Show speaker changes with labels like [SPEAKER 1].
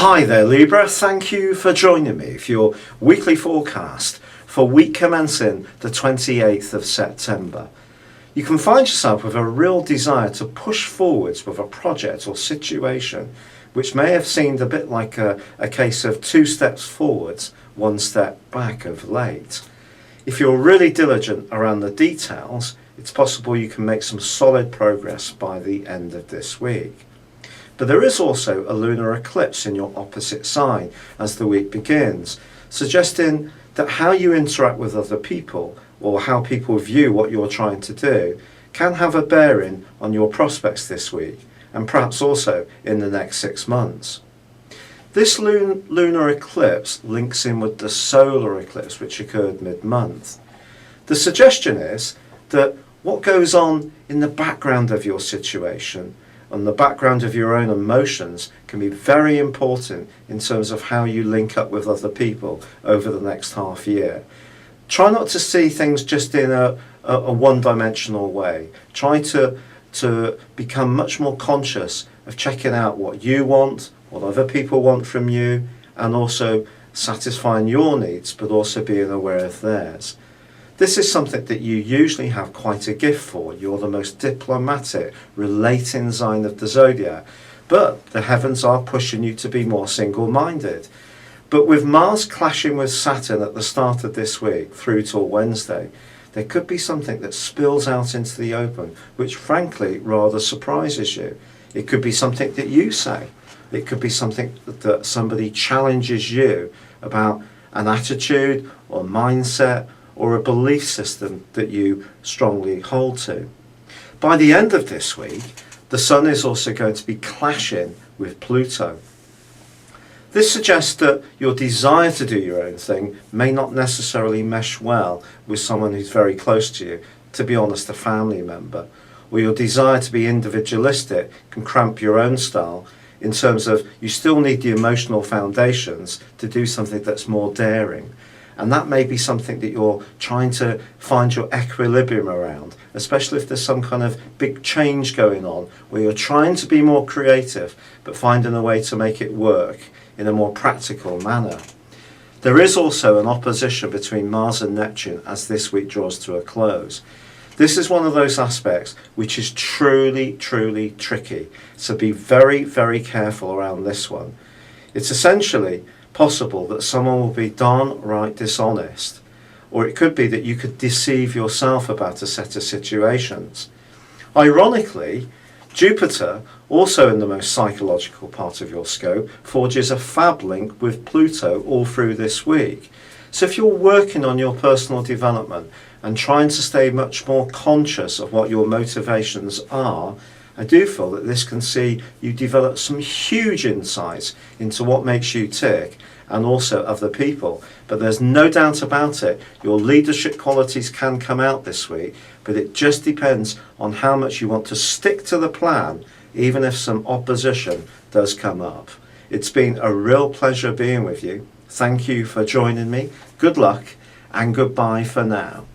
[SPEAKER 1] Hi there Libra, thank you for joining me for your weekly forecast for week commencing the 28th of September. You can find yourself with a real desire to push forwards with a project or situation which may have seemed a bit like a case of 2 steps forwards, 1 step back of late. If you're really diligent around the details, it's possible you can make some solid progress by the end of this week. But there is also a lunar eclipse in your opposite sign as the week begins, suggesting that how you interact with other people or how people view what you're trying to do can have a bearing on your prospects this week and perhaps also in the next 6 months. This lunar eclipse links in with the solar eclipse which occurred mid-month. The suggestion is that what goes on in the background of your situation and the background of your own emotions can be very important in terms of how you link up with other people over the next half year. Try not to see things just in a one-dimensional way. Try to become much more conscious of checking out what you want, what other people want from you, and also satisfying your needs, but also being aware of theirs. This is something that you usually have quite a gift for. You're the most diplomatic, relating sign of the zodiac, but the heavens are pushing you to be more single-minded. But with Mars clashing with Saturn at the start of this week through till Wednesday, there could be something that spills out into the open, which frankly rather surprises you. It could be something that you say. It could be something that somebody challenges you about an attitude or mindset or a belief system that you strongly hold to. By the end of this week, the Sun is also going to be clashing with Pluto. This suggests that your desire to do your own thing may not necessarily mesh well with someone who's very close to you, to be honest, a family member, or your desire to be individualistic can cramp your own style in terms of you still need the emotional foundations to do something that's more daring. And that may be something that you're trying to find your equilibrium around, especially if there's some kind of big change going on where you're trying to be more creative but finding a way to make it work in a more practical manner. There is also an opposition between Mars and Neptune as this week draws to a close. This is one of those aspects which is truly tricky, so be very, very careful around this one. It's essentially possible that someone will be downright dishonest, or it could be that you could deceive yourself about a set of situations. Ironically, Jupiter, also in the most psychological part of your scope, forges a fab link with Pluto all through this week. So if you're working on your personal development and trying to stay much more conscious of what your motivations are, I do feel that this can see you develop some huge insights into what makes you tick and also other people. But there's no doubt about it, your leadership qualities can come out this week, but it just depends on how much you want to stick to the plan, even if some opposition does come up. It's been a real pleasure being with you. Thank you for joining me. Good luck and goodbye for now.